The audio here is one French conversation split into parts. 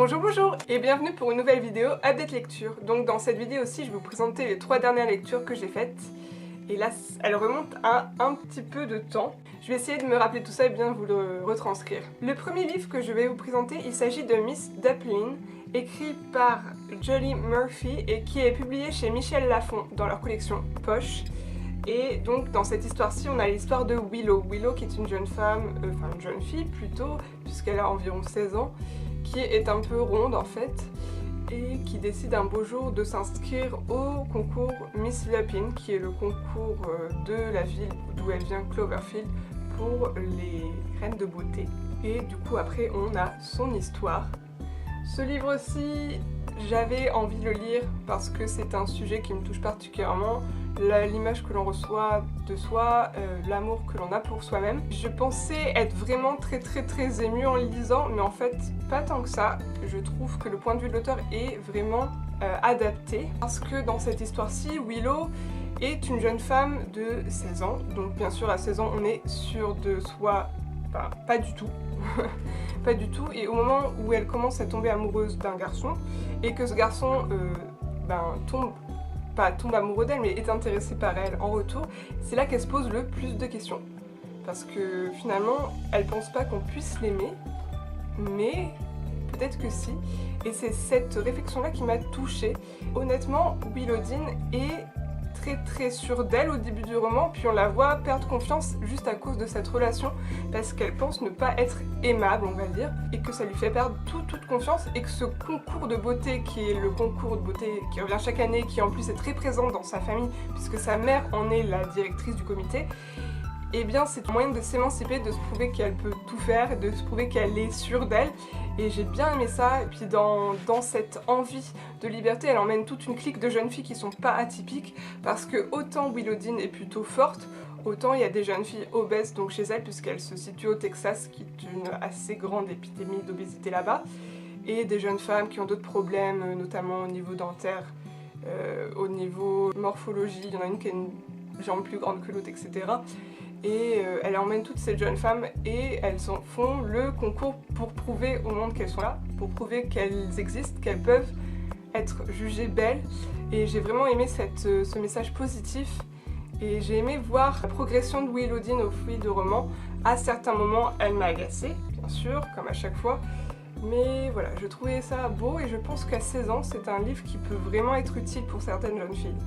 Bonjour et bienvenue pour une nouvelle vidéo Update Lecture. Donc dans cette vidéo aussi je vais vous présenter les 3 dernières lectures que j'ai faites. Et là elles remontent à un petit peu de temps. Je vais essayer de me rappeler tout ça et bien vous le retranscrire. Le premier livre que je vais vous présenter, il s'agit de Miss Duplin, écrit par Julie Murphy et qui est publié chez Michel Lafon dans leur collection Poche. Et donc dans cette histoire-ci, on a l'histoire de Willow. Willow qui est une jeune femme, enfin une jeune fille plutôt, puisqu'elle a environ 16 ans, qui est un peu ronde en fait, et qui décide un beau jour de s'inscrire au concours Miss Lupin, qui est le concours de la ville d'où elle vient, Cloverfield, pour les reines de beauté. Et du coup après on a son histoire. Ce livre-ci, j'avais envie de le lire parce que c'est un sujet qui me touche particulièrement, l'image que l'on reçoit de soi, l'amour que l'on a pour soi-même. Je pensais être vraiment très émue en le lisant, mais en fait pas tant que ça. Je trouve que le point de vue de l'auteur est vraiment adapté, parce que dans cette histoire-ci, Willow est une jeune femme de 16 ans, donc bien sûr à 16 ans on est sûr de soi, enfin, pas du tout. Pas du tout, et au moment où elle commence à tomber amoureuse d'un garçon, et que ce garçon tombe amoureux d'elle, mais est intéressé par elle en retour, c'est là qu'elle se pose le plus de questions. Parce que finalement, elle pense pas qu'on puisse l'aimer, mais peut-être que si. Et c'est cette réflexion-là qui m'a touchée. Honnêtement, Willow Dean est très sûre d'elle au début du roman, puis on la voit perdre confiance juste à cause de cette relation, parce qu'elle pense ne pas être aimable, on va dire, et que ça lui fait perdre toute confiance, et que ce concours de beauté, qui est le concours de beauté qui revient chaque année, qui en plus est très présent dans sa famille, puisque sa mère en est la directrice du comité, et bien c'est un moyen de s'émanciper, de se prouver qu'elle peut tout faire, de se prouver qu'elle est sûre d'elle. Et j'ai bien aimé ça, et puis dans cette envie de liberté, elle emmène toute une clique de jeunes filles qui sont pas atypiques, parce que autant Willow Dean est plutôt forte, autant il y a des jeunes filles obèses donc chez elle, puisqu'elle se situe au Texas, qui est une assez grande épidémie d'obésité là-bas, et des jeunes femmes qui ont d'autres problèmes, notamment au niveau dentaire, au niveau morphologie, il y en a une qui a une jambe plus grande que l'autre, etc. Et elle emmène toutes ces jeunes femmes et elles font le concours pour prouver au monde qu'elles sont là, pour prouver qu'elles existent, qu'elles peuvent être jugées belles. Et j'ai vraiment aimé ce message positif, et j'ai aimé voir la progression de Willow Dean au fil du roman. À certains moments, elle m'a agacée, bien sûr, comme à chaque fois. Mais voilà, je trouvais ça beau, et je pense qu'à 16 ans, c'est un livre qui peut vraiment être utile pour certaines jeunes filles.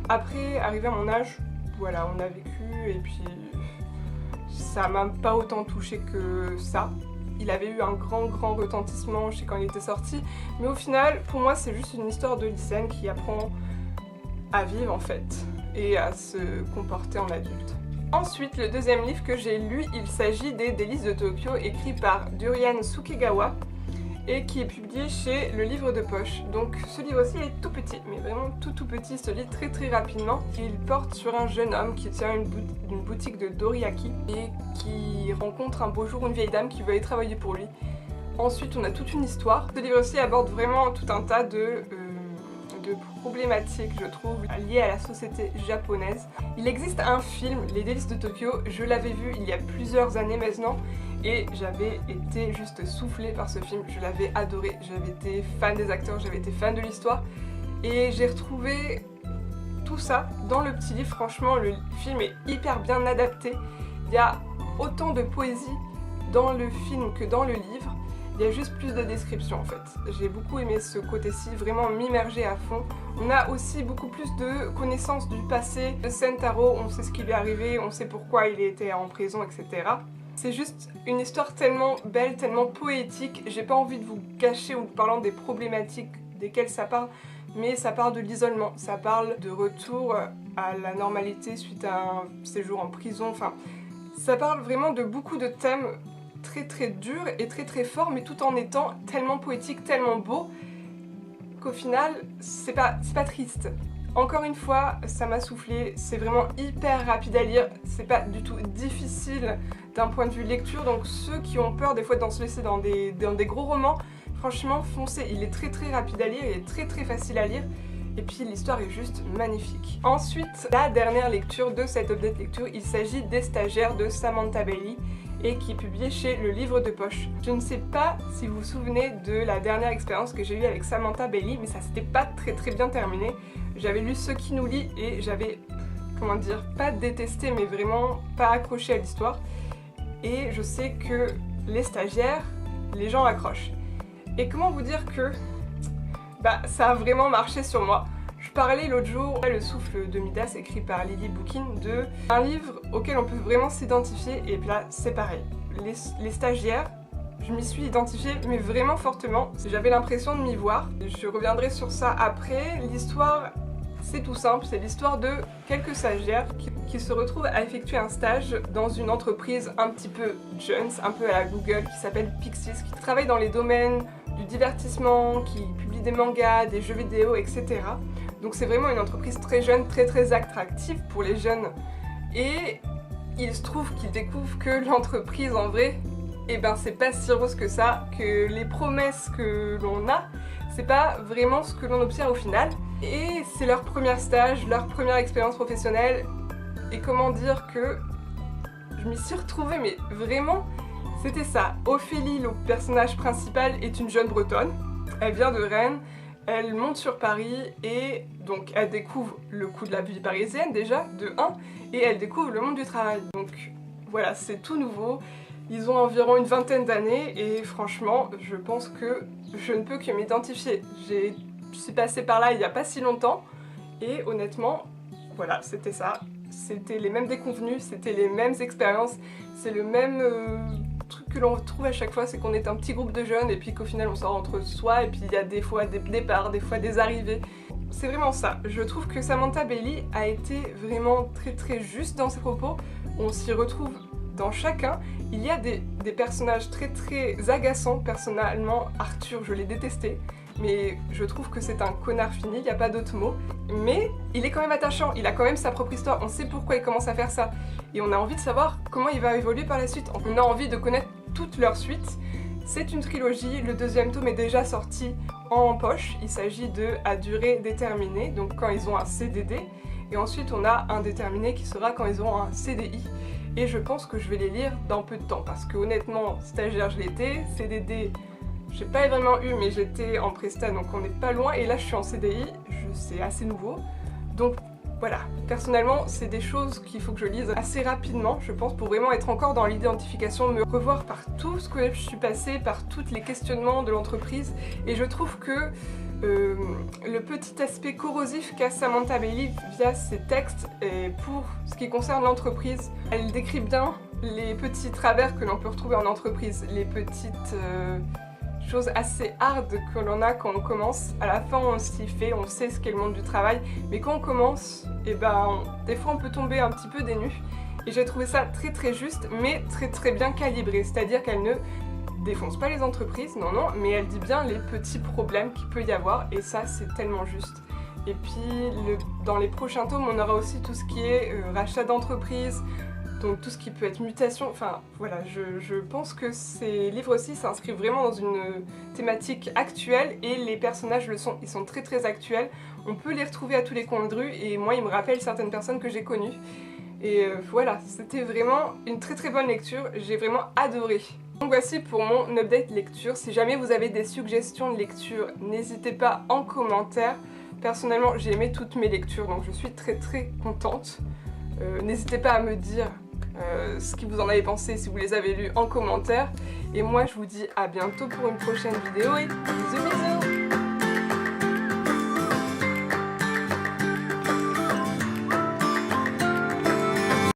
Après, arrivé à mon âge, voilà, on a vécu, et puis ça m'a pas autant touché que ça. Il avait eu un grand retentissement, je sais quand il était sorti, mais au final, pour moi, c'est juste une histoire de lycéenne qui apprend à vivre en fait, et à se comporter en adulte. Ensuite, le deuxième livre que j'ai lu, il s'agit des Délices de Tokyo, écrit par Durian Sukegawa, et qui est publié chez Le Livre de Poche. Donc ce livre-ci est tout petit, mais vraiment tout petit, se lit très rapidement. Il porte sur un jeune homme qui tient une boutique de doriyaki et qui rencontre un beau jour une vieille dame qui veut aller travailler pour lui. Ensuite on a toute une histoire. Ce livre-ci aborde vraiment tout un tas de problématiques, je trouve, liées à la société japonaise. Il existe un film, Les Délices de Tokyo, je l'avais vu il y a plusieurs années maintenant, et j'avais été juste soufflée par ce film, je l'avais adoré, j'avais été fan des acteurs, j'avais été fan de l'histoire, et j'ai retrouvé tout ça dans le petit livre. Franchement, le film est hyper bien adapté, il y a autant de poésie dans le film que dans le livre. Il y a juste plus de descriptions en fait. J'ai beaucoup aimé ce côté-ci, vraiment m'immerger à fond. On a aussi beaucoup plus de connaissances du passé de Sentaro, on sait ce qui lui est arrivé, on sait pourquoi il était en prison, etc. C'est juste une histoire tellement belle, tellement poétique. J'ai pas envie de vous gâcher en vous parlant des problématiques desquelles ça parle, mais ça parle de l'isolement, ça parle de retour à la normalité suite à un séjour en prison, enfin, ça parle vraiment de beaucoup de thèmes très dur et très fort, mais tout en étant tellement poétique, tellement beau, qu'au final, c'est pas triste. Encore une fois, ça m'a soufflé, c'est vraiment hyper rapide à lire, c'est pas du tout difficile d'un point de vue lecture, donc ceux qui ont peur des fois de se laisser dans des gros romans, franchement foncez, il est très rapide à lire, il est très facile à lire, et puis l'histoire est juste magnifique. Ensuite, la dernière lecture de cette update lecture, il s'agit des Stagiaires de Samantha Bailey et qui est publié chez Le Livre de Poche. Je ne sais pas si vous vous souvenez de la dernière expérience que j'ai eue avec Samantha Bailey, mais ça s'était pas très bien terminé. J'avais lu Ce qui nous lie et j'avais, comment dire, pas détesté mais vraiment pas accroché à l'histoire. Et je sais que les stagiaires, les gens accrochent. Et comment vous dire que ça a vraiment marché sur moi. Je parlais l'autre jour, Le Souffle de Midas, écrit par Lily Bookin, de un livre auquel on peut vraiment s'identifier, et puis là c'est pareil. Les stagiaires, je m'y suis identifiée, mais vraiment fortement. J'avais l'impression de m'y voir. Je reviendrai sur ça après. L'histoire, c'est tout simple, c'est l'histoire de quelques stagiaires qui se retrouvent à effectuer un stage dans une entreprise un petit peu jeunes, un peu à la Google, qui s'appelle Pixies, qui travaille dans les domaines du divertissement, qui publie des mangas, des jeux vidéo, etc. Donc c'est vraiment une entreprise très jeune, très attractive pour les jeunes. Et il se trouve qu'ils découvrent que l'entreprise en vrai, c'est pas si rose que ça, que les promesses que l'on a, c'est pas vraiment ce que l'on obtient au final. Et c'est leur premier stage, leur première expérience professionnelle. Et comment dire que je m'y suis retrouvée, mais vraiment, c'était ça. Ophélie, le personnage principal, est une jeune bretonne. Elle vient de Rennes, elle monte sur Paris et donc elle découvre le coût de la vie parisienne déjà, de 1, et elle découvre le monde du travail. Donc voilà, c'est tout nouveau. Ils ont environ une vingtaine d'années et franchement, je pense que je ne peux que m'identifier. Je suis passée par là il n'y a pas si longtemps et honnêtement, voilà, c'était ça. C'était les mêmes déconvenues, c'était les mêmes expériences, c'est le même truc que l'on retrouve à chaque fois, c'est qu'on est un petit groupe de jeunes et puis qu'au final on sort entre soi et puis il y a des fois des départs, des fois des arrivées. C'est vraiment ça. Je trouve que Samantha Bailey a été vraiment très juste dans ses propos. On s'y retrouve dans chacun. Il y a des personnages très agaçants. Personnellement, Arthur, je l'ai détesté. Mais je trouve que c'est un connard fini, il n'y a pas d'autre mot. Mais il est quand même attachant, il a quand même sa propre histoire, on sait pourquoi il commence à faire ça. Et on a envie de savoir comment il va évoluer par la suite. On a envie de connaître toute leur suite. C'est une trilogie, le deuxième tome est déjà sorti en poche. Il s'agit de À durée déterminée, donc quand ils ont un CDD. Et ensuite on a Indéterminé qui sera quand ils auront un CDI. Et je pense que je vais les lire dans peu de temps, parce que honnêtement, stagiaire je l'étais, CDD... j'ai pas vraiment eu, mais j'étais en presta, donc on n'est pas loin. Et là, je suis en CDI, c'est assez nouveau. Donc voilà, personnellement, c'est des choses qu'il faut que je lise assez rapidement, je pense, pour vraiment être encore dans l'identification, me revoir par tout ce que je suis passée, par tous les questionnements de l'entreprise. Et je trouve que le petit aspect corrosif qu'a Samantha Bailey via ses textes, et pour ce qui concerne l'entreprise, elle décrit bien les petits travers que l'on peut retrouver en entreprise, les petites... choses assez hard que l'on a quand on commence. À la fin on s'y fait, on sait ce qu'est le monde du travail, mais quand on commence, des fois on peut tomber un petit peu des nues. Et j'ai trouvé ça très juste, mais très bien calibré, c'est-à-dire qu'elle ne défonce pas les entreprises, non, mais elle dit bien les petits problèmes qu'il peut y avoir, et ça c'est tellement juste. Et puis dans les prochains tomes, on aura aussi tout ce qui est rachat d'entreprise, donc tout ce qui peut être mutation, enfin voilà, je pense que ces livres-ci s'inscrivent vraiment dans une thématique actuelle et les personnages ils sont très actuels. On peut les retrouver à tous les coins de rue et moi ils me rappellent certaines personnes que j'ai connues. Et voilà, c'était vraiment une très bonne lecture, j'ai vraiment adoré. Donc voici pour mon update lecture. Si jamais vous avez des suggestions de lecture, n'hésitez pas en commentaire. Personnellement, j'ai aimé toutes mes lectures, donc je suis très contente. N'hésitez pas à me dire ce que vous en avez pensé si vous les avez lus en commentaire. Et moi je vous dis à bientôt pour une prochaine vidéo et bisous